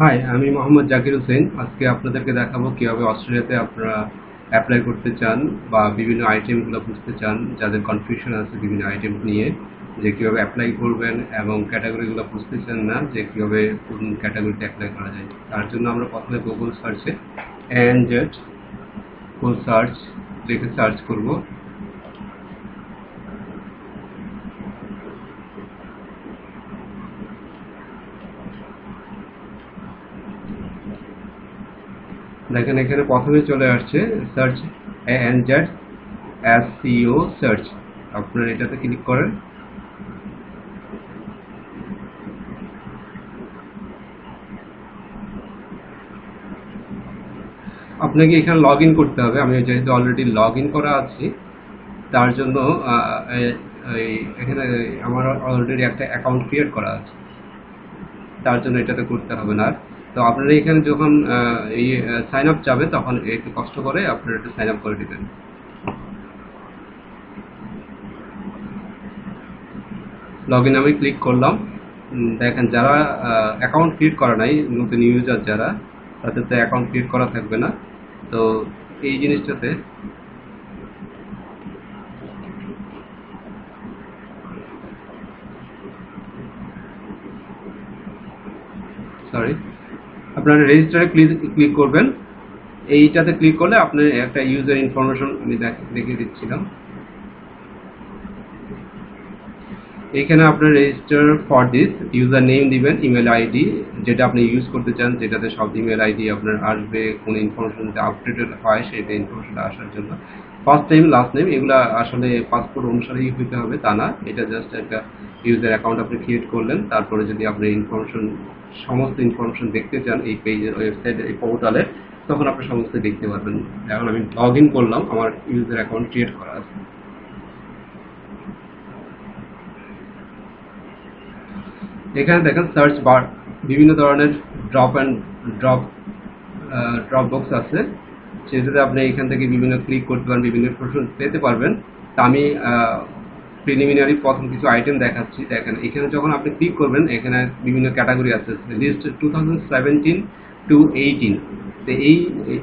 High, আমি মোহাম্মদ জাকির হোসেন। আজকে আপনাদেরকে দেখাবো কিভাবে অস্ট্রেলিয়াতে আপনারা অ্যাপ্লাই করতে চান বা বিভিন্ন আইটেমগুলো বুঝতে চান, যাদের কনফিউশন আছে বিভিন্ন আইটেম নিয়ে, যে কীভাবে অ্যাপ্লাই করবেন এবং ক্যাটাগরিগুলো বুঝতেছেন না যে কীভাবে কোন ক্যাটাগরিতে অ্যাপ্লাই করা যায়। তার জন্য আমরা প্রথমে গুগল সার্চে ANZ ফুল সার্চ লিখে সার্চ করব। দেখেন এখানে প্রথমে চলে আসছে সার্চ ANZ SEO সার্চ। আপনারা এটাতে ক্লিক করেন। আপনাকে এখানে লগ ইন করতে হবে। আমি যেহেতু অলরেডি লগ ইন করা আছি, তার জন্য এখানে আমার অলরেডি একটা অ্যাকাউন্ট ক্রিয়েট করা আছে, তার জন্য এটাতে করতে হবে না। তো আপনারা এখানে যখন এই সাইন আপ যাবে, তখন একটু কষ্ট করে আপনারা একটু সাইন আপ করে দেবেন। লগ ইন আমি ক্লিক করলাম। দেখেন যারা অ্যাকাউন্ট ক্রিয়েট করা নাই, নতুন ইউজার যারা, তাদের তো অ্যাকাউন্ট ক্রিয়েট করা থাকবে না। তো এই জিনিসটাতে সরি, আপনারা রেজিস্টারে ক্লিক করবেন। এইটাতে ক্লিক করলে আপনি একটা ইউজার ইনফরমেশন আমি দেখিয়ে দিচ্ছিলাম। এখানে আপনার register for this user name দিবেন, ইমেল আইডি যেটা আপনি ইউজ করতে চান, যেটাতে সব ইমেল আইডি আপনার আসবে, কোন ইনফরমেশন আপডেটেড হয় সেটা ইনফরমেশনটা আসার জন্য। ফার্স্ট নেম, লাস্ট নেম এগুলো আসলে পাসপোর্ট অনুসারেই হইতে হবে তা না, এটা জাস্ট একটা ইউজার অ্যাকাউন্ট আপনি ক্রিয়েট করলেন। তারপরে যদি আপনি সমস্ত ইনফরমেশন দেখতে চান এই পেজের, ওয়েবসাইটের, এই পোর্টালে, তখন আপনি সমস্ত দেখতে পারবেন। এখন আমি লগ ইন করলাম, আমার ইউজার অ্যাকাউন্ট ক্রিয়েট করা আছে। এখানে দেখেন সার্চ বার, বিভিন্ন ধরনের drop and drop drop box আছে, সেটাতে আপনি এখান থেকে বিভিন্ন ক্লিক করতে পারেন, বিভিন্ন ইনফরমেশন পেতে পারবেন। তা আমি প্রিলিমিনারি প্রথম কিছু আইটেম দেখাচ্ছি। দেখেন এখানে যখন আপনি ক্লিক করবেন, এখানে বিভিন্ন ক্যাটাগরি আছে, লিস্ট 2017 to 18। তো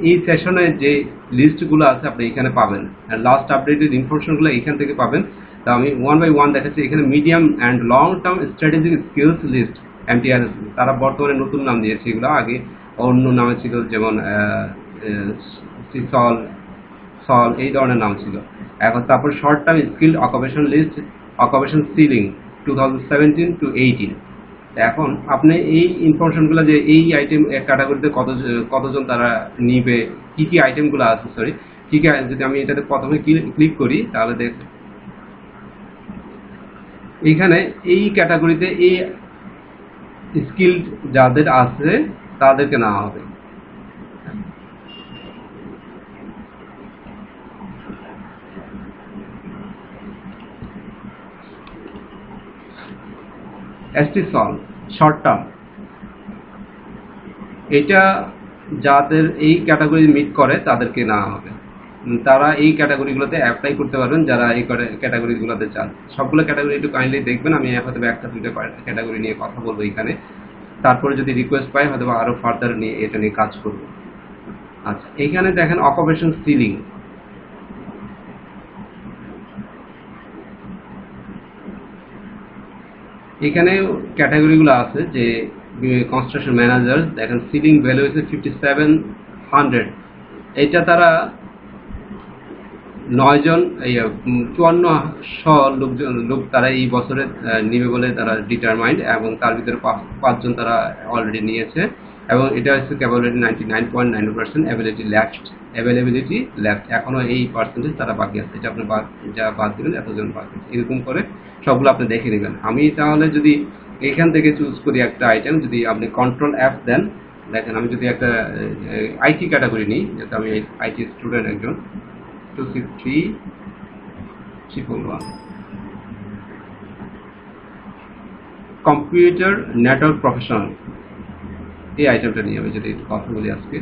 এই সেশনে যে লিস্টগুলো আছে আপনি এখানে পাবেন, আর লাস্ট আপডেটেড ইনফরমেশনগুলো এখান থেকে পাবেন। তা আমি ওয়ান বাই ওয়ান দেখাচ্ছি। এখানে medium and long term strategic skills list, MTRS, তারা বর্তমানে নতুন নাম দিয়েছে, এগুলো আগে অন্য নামে ছিল, যেমন সল সল এই ধরনের নাম ছিল। এখন তারপর short term skill occupation list, occupation ceiling 2017 to 18। এখন আপনি এই ইনফরমেশনগুলো, যে এই আইটেম ক্যাটাগরিতে কতজন তারা নিবে, কি কি আইটেমগুলো আছে, সরি কি কি, যদি আমি এটাতে প্রথমে ক্লিক করি, তাহলে দেখ এইখানে এই ক্যাটাগরিতে এই স্কিল যাদের আছে তাদেরকে নেওয়া হবে। ST সল শর্ট টার্ম, এটা যাদের এই ক্যাটাগরি মিট করে তাদেরকে নেওয়া হবে। তারা এই ক্যাটাগরিগুলোতে অ্যাপ্লাই করতে পারবেন, যারা এই ক্যাটাগরিগুলোতে চান। সবগুলো ক্যাটাগরি একটু কাইন্ডলি দেখবেন, আমি হয়তো একটা দুটো ক্যাটাগরি নিয়ে কথা বলবো এখানে। তারপরে যদি রিকোয়েস্ট পাই, হয়তো আরও ফার্দার নিয়ে এটা নিয়ে কাজ করব। আচ্ছা, এইখানে দেখেন অকুপেশন সিলিং, এখানে ক্যাটাগরিগুলো আছে, যে কনস্ট্রাকশন ম্যানেজার, দেখেন সিলিং ভ্যালু হচ্ছে 5700। এটা তারা 9 জন, 5400 লোক তারা এই বছরে নিবে বলে তারা ডিটারমাইন্ড, এবং তার ভিতরে 5জন তারা অলরেডি নিয়েছে। এবং এটা হচ্ছে ক্যাপাবিলিটি 99.9%, অ্যাভেলেবিলিটি লেফট, এখনো এই পার্সেন্টেজ তারা বাকি আছে। এটা আপনি যা বাদ দিবেন, এতজন বাকি, এরকম করে সবগুলো আপনি দেখে নেবেন। আমি তাহলে যদি এখান থেকে চুজ করি একটা আইটেম, যদি আপনি কন্ট্রোল F দেন, দেখেন আমি যদি একটা আইটি ক্যাটাগরি নিই, যাতে আমি আইটি স্টুডেন্ট একজন, 263,111 কম্পিউটার নেটওয়ার্ক প্রফেশনাল, এই আইটেমটা নিয়ে আমি যদি কথা বলি আজকে।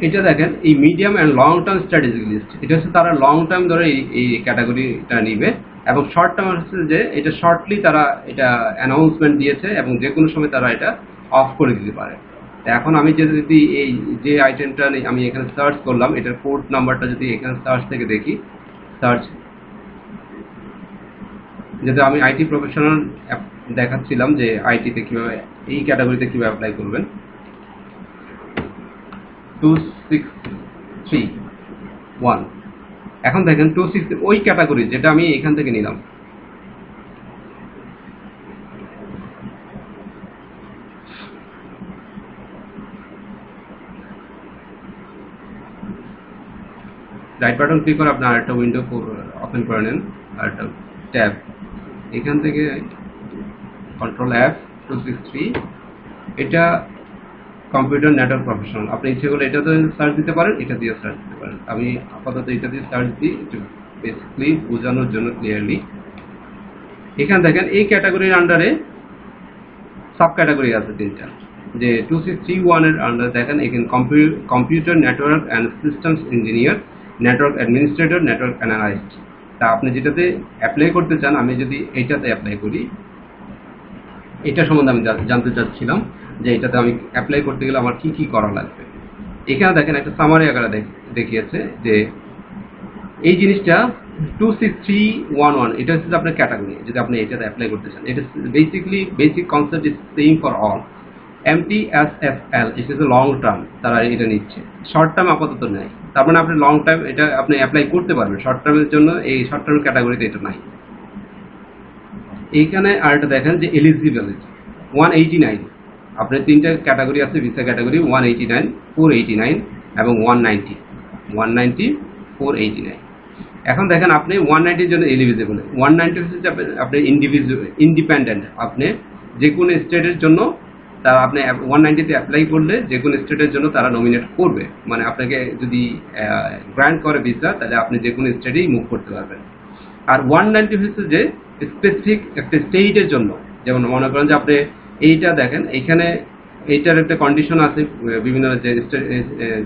এটা দেখেন এই medium and long term strategic list, এটা হচ্ছে তারা লং টার্ম ধরে এই ক্যাটাগরিটা নিবে, এবং শর্ট টার্ম হচ্ছে যে এটা শর্টলি তারা এটা অ্যানাউন্সমেন্ট দিয়েছে এবং যে কোনো সময় তারা এটা অফ করে দিতে পারে। এখন আমি যদি এই যে আইটেমটা আমি এখানে সার্চ করলাম, এটার পোর্ট নাম্বারটা যদি এখানে সার্চ থেকে দেখি, সার্চ যেহেতু আমি আইটি প্রফেশনাল দেখাচ্ছিলাম যে আইটিতে কীভাবে এই ক্যাটাগরিতে কীভাবে অ্যাপ্লাই করবেন। 2631 এখন দেখেন 26 ওই ক্যাটাগরি যেটা আমি এখান থেকে নিলাম। রাইট বাটন ক্লিক করে আপনি আরেকটা উইন্ডো ওপেন করে নেন, আরেকটা ট্যাব, এখান থেকে কন্ট্রোল F 263, এটা কম্পিউটার নেটওয়ার্ক প্রফেশনাল। আপনি ইচ্ছে করলে এটাতে সার্চ দিতে পারেন, এটা দিয়ে সার্চ দিতে পারেন। আমি আপাতত এটা দিয়ে সার্চ দিই বেসিক্যালি বোঝানোর জন্য ক্লিয়ারলি। এখানে দেখেন এই ক্যাটাগরির আন্ডারে সাব ক্যাটাগরি আছে তিনটা, যে 2631 এর আন্ডারে দেখেন এখানে computer network and systems engineer, network administrator, network analyst. তা আপনি যেটাতে অ্যাপ্লাই করতে চান, আমি যদি এইটাতে অ্যাপ্লাই করি, এটা সম্বন্ধে আমি জানতে চাচ্ছিলাম যে এটাতে আমি অ্যাপ্লাই করতে গেলে আমার কি কি করা লাগবে। এখানে দেখেন একটা সামারি আকারে দেখিয়েছে যে এই জিনিসটা 26311 এটা হচ্ছে আপনার ক্যাটাগরি। যদি আপনি এটাতে অ্যাপ্লাই করতে চান, এটা basically basic concept is same for all. MTSFL it is a long term, তারা এটা নিচ্ছে, শর্ট টার্ম আপাতত নেয়। তার মানে আপনি লং টার্ম এটা আপনি অ্যাপ্লাই করতে পারবেন, শর্ট টার্মের জন্য এই শর্ট টার্ম ক্যাটাগরিতে এটা নাই। এইখানে আর এটা দেখেন যে এলিজিবিলিটি 189, আপনার তিনটা ক্যাটাগরি আছে ভিসা ক্যাটাগরি, 189, 489 এবং 190, 489। এখন দেখেন আপনি 190 জন্য এলিজিবল। 190 হচ্ছে আপনি ইন্ডিপেন্ডেন্ট, আপনি যে কোনো স্টেটের জন্য তারা আপনি 190তে অ্যাপ্লাই করলে যে কোনো স্টেটের জন্য তারা নমিনেট করবে, মানে আপনাকে যদি গ্র্যান্ট করে ভিসা, তাহলে আপনি যে কোনো স্টেটেই মুভ করতে পারবেন। আর 190 হচ্ছে যে স্পেসিফিক একটা স্টেটের জন্য, যেমন মনে করেন যে আপনি এইটা দেখেন এইখানে এইটার একটা কন্ডিশন আছে, বিভিন্ন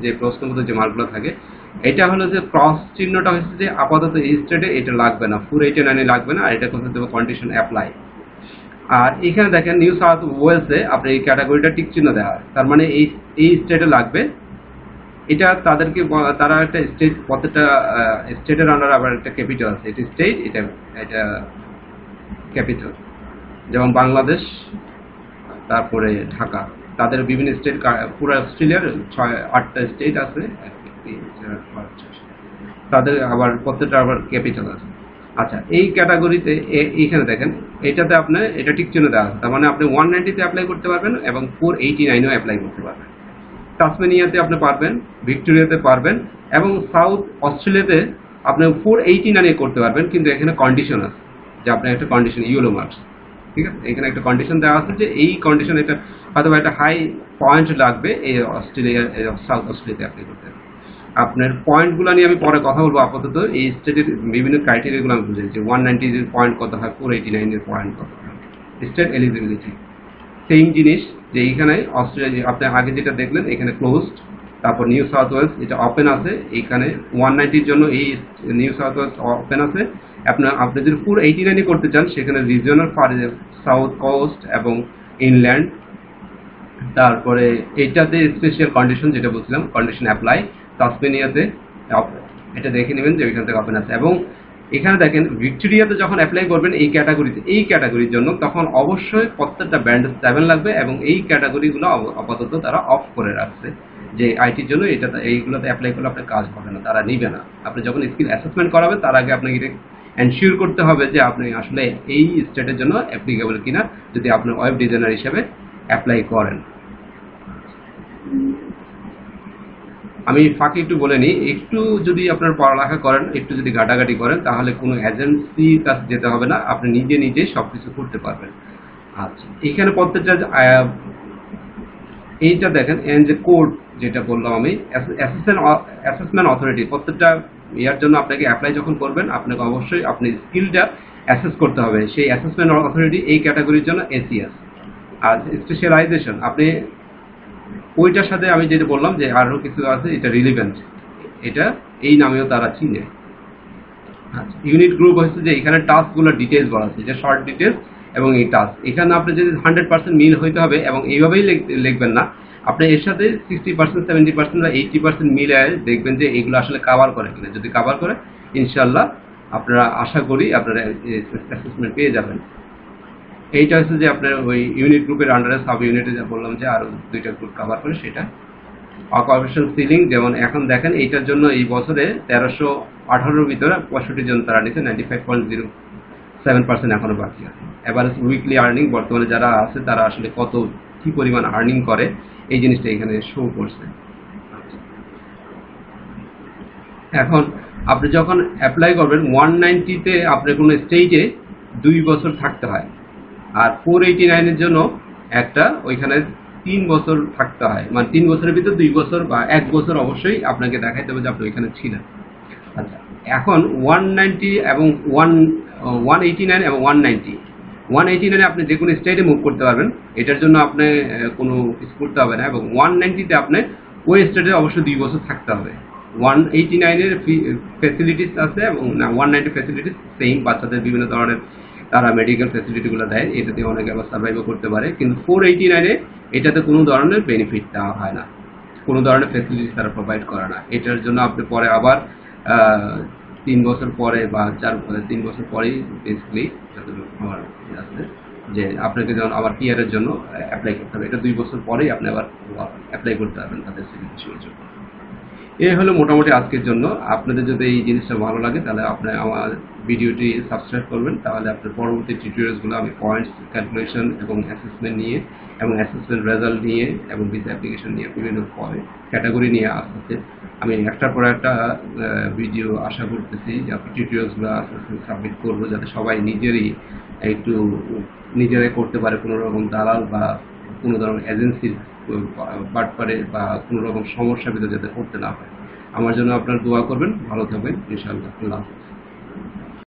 যে প্রশ্নগত যে মার্কগুলো থাকে, এটা হলো যে ক্রস চিহ্নটা হচ্ছে যে আপাতত এই স্টেটে এটা লাগবে না, 489 লাগবে না, আর এটা কোথাও দেবো কন্ডিশন অ্যাপ্লাই। আর এখানে দেখেন নিউ সাউথ ওয়েলসে আপনি এই ক্যাটাগরিটা টিক চিহ্ন দেওয়া, তার মানে এই স্টেটে লাগবে। এটা তাদেরকে তারা একটা স্টেট, প্রত্যেকটা স্টেটের আন্ডারে আবার একটা ক্যাপিটাল আছে, এটা স্টেট, এটা ক্যাপিটাল। যেমন বাংলাদেশ, তারপরে ঢাকা, তাদের বিভিন্ন স্টেট, পুরো অস্ট্রেলিয়ার 8টা স্টেট আছে, তাদের আবার প্রত্যেকটা আবার ক্যাপিটাল আছে। আচ্ছা, এই ক্যাটাগরিতে এইখানে দেখেন এটাতে আপনার এটা টিক চিহ্ন দেওয়া আছে, তার মানে আপনি 190তে অ্যাপ্লাই করতে পারবেন এবং 489ও অ্যাপ্লাই করতে পারবেন। তাসমানিয়াতে আপনি পারবেন, ভিক্টোরিয়াতে পারবেন, এবং সাউথ অস্ট্রেলিয়াতে আপনি 489 করতে পারবেন, কিন্তু এখানে কন্ডিশন আছে যে আপনার একটা কন্ডিশন ইয়েলো মার্কস, ঠিক আছে, এখানে একটা কন্ডিশন দেওয়া আছে যে এই কন্ডিশন এটা হয়তো একটা হাই পয়েন্ট লাগবে এই অস্ট্রেলিয়া, সাউথ অস্ট্রেলিয়াতে অ্যাপ্লাই করতে। আপনার পয়েন্টগুলো নিয়ে আমি পরে কথা বলবো, আপাতত এই স্টেটের বিভিন্ন ক্রাইটেরিয়াগুলো আমি বুঝেছি। 190 এর পয়েন্ট কত হয়, 489 এর পয়েন্ট কত হয়, স্টেট এলিজিবিলিটি সেম জিনিস। যে এইখানে অস্ট্রেলিয়া আপনি আগে যেটা দেখলেন এখানে ক্লোজড, তারপর নিউ সাউথ ওয়েলস এটা ওপেন আছে, এইখানে 190-র জন্য এই নিউ সাউথ ওয়েলস ওপেন আছে। আপনি যদি 489 করতে চান, সেখানে রিজিওনাল সাউথ কোস্ট এবং ইনল্যান্ড, তারপরে এইটাতে স্পেশাল কন্ডিশন যেটা বলছিলাম কন্ডিশন অ্যাপ্লাই। তাসমানিয়াতে এটা দেখে নেবেন যে ওইখান থেকে ওপেন আছে। এবং এখানে দেখেন ভিক্টোরিয়াতে যখন অ্যাপ্লাই করবেন এই ক্যাটাগরিতে, এই ক্যাটাগরির জন্য, তখন অবশ্যই প্রত্যেকটা ব্যান্ড 7 লাগবে, এবং এই ক্যাটাগরিগুলো আপাতত তারা অফ করে রাখছে যে আইটির জন্য এটাতে এইগুলোতে অ্যাপ্লাই করলে আপনার কাজ হবে না, তারা নিবে না। আপনি যখন স্কিল অ্যাসেসমেন্ট করাবেন তার আগে আপনাকে এটা এনশিওর করতে হবে যে আপনি আসলে এই স্টেটের জন্য অ্যাপ্লিকেবল কিনা, যদি আপনি ওয়েব ডিজাইনার হিসেবে অ্যাপ্লাই করেন। আমি ফাঁকে একটু বলে নিই, একটু যদি আপনার পড়ালেখা করেন, একটু যদি ঘাটাঘাটি করেন, তাহলে কোনো এজেন্সির কাছে যেতে হবে না, আপনি নিজে নিজেই সব কিছু করতে পারবেন। আচ্ছা, এখানে প্রত্যেকটা এইটা দেখেন যে কোড যেটা বললাম আমি, অ্যাসেসমেন্ট অথরিটি, প্রত্যেকটা ইয়ার জন্য আপনাকে অ্যাপ্লাই যখন করবেন, আপনাকে অবশ্যই আপনি স্কিলটা অ্যাসেস করতে হবে। সেই অ্যাসেসমেন্ট অথরিটি এই ক্যাটাগরির জন্য ACS। আর স্পেশালাইজেশন আপনি ওইটার সাথে আমি যেটা বললাম যে আরও কিছু আছে, এটা রিলিভেন্ট, এটা এই নামেও তারা চিনে। আচ্ছা, ইউনিট গ্রুপ হচ্ছে যে এখানে টাস্কগুলো ডিটেলস বলা আছে, যে শর্ট ডিটেলস এবং এই টাস্ক। এখানে আপনি যদি 100% মিল হইতে হবে এবং এইভাবেই লিখবেন না, আপনি এর সাথে 60%, 70% বা 80% মিলে দেখবেন যে এগুলো আসলে কাভার করে কিনা। যদি কাভার করে, ইনশাল্লাহ আপনারা আশা করি আপনারা অ্যাসেসমেন্ট পেয়ে যাবেন। এইটা হচ্ছে যে আপনার ওই ইউনিট গ্রুপের আন্ডারে সাব ইউনিটে যা বললাম যে আরো 2টা গ্রুপ কাভার করে সেটা। অকুপেশন সিলিং যেমন এখন দেখেন এইটার জন্য এই বছরে 1318 ভিতরে 65 জন তারা নিচ্ছে, 95.07% এখনো বাকি আছে। এভারেজ উইকলি আর্নিং বর্তমানে যারা আছে তারা আসলে কত কি পরিমাণ আর্নিং করে এই জিনিসটা এখানে শো করছে। এখন আপনি যখন অ্যাপ্লাই করবেন 190-তে আপনার কোনো স্টেজে 2 বছর থাকতে হয়, আর 489 এর জন্য একটা ওইখানে 3 বছর থাকতে হয়। মানে 3 বছরের ভিতর 2 বছর বা 1 বছর অবশ্যই আপনাকে দেখাইতে হবে যে আপনি ওইখানে ছিলেন। আচ্ছা, এখন 190 এবং 189 এবং 189 আপনি যে কোনো স্টেটে মুভ করতে পারবেন, এটার জন্য আপনি কোনো কিছু করতে হবে না। এবং 190-তে আপনি ওই স্টেটে অবশ্যই 2 বছর থাকতে হবে। 189-এর ফ্যাসিলিটিস আছে এবং 190 ফ্যাসিলিটিস সেম, বাচ্চাদের বিভিন্ন ধরনের তারা মেডিকেল ফ্যাসিলিটিগুলো দেয়, এটা দিয়ে অনেকে আবার সার্ভাইভও করতে পারে। কিন্তু 489-এ এটাতে কোনো ধরনের বেনিফিট দেওয়া হয় না, কোনো ধরনের ফ্যাসিলিটিস তারা প্রোভাইড করে না। এটার জন্য আপনি পরে আবার 3 বছর পরে বা 3 বছর পরেই বেসিক্যালি আমার আছে যে আপনাকে যখন আবার পিআরের জন্য অ্যাপ্লাই করতে হবে, এটা 2 বছর পরেই আপনি আবার অ্যাপ্লাই করতে পারবেন তাদের সিলেকশনের জন্য। এই হলো মোটামুটি আজকের জন্য। আপনাদের যদি এই জিনিসটা ভালো লাগে তাহলে আপনি আমার ভিডিওটি সাবস্ক্রাইব করবেন, তাহলে আপনার পরবর্তী টিউটোরিয়ালসগুলো আমি পয়েন্টস ক্যালকুলেশন এবং অ্যাসেসমেন্ট নিয়ে এবং অ্যাসেসমেন্ট রেজাল্ট নিয়ে এবং ভিসা অ্যাপ্লিকেশন নিয়ে বিভিন্ন ক্যাটাগরি নিয়ে আসতে আমি একটার পর একটা ভিডিও আশা করতেছি যে আপনি টিউটোরিয়ালসগুলো সাবমিট করবো, যাতে সবাই নিজেরাই করতে পারে, কোনো রকম দালাল বা কোনো ধরনের এজেন্সির বাটপারে বা কোনো রকম সমস্যার ভিতরে যাতে পড়তে না হয়। আমার জন্য আপনারা দোয়া করবেন। ভালো থাকবেন ইনশাআল্লাহ। আল্লাহ হাফেজ।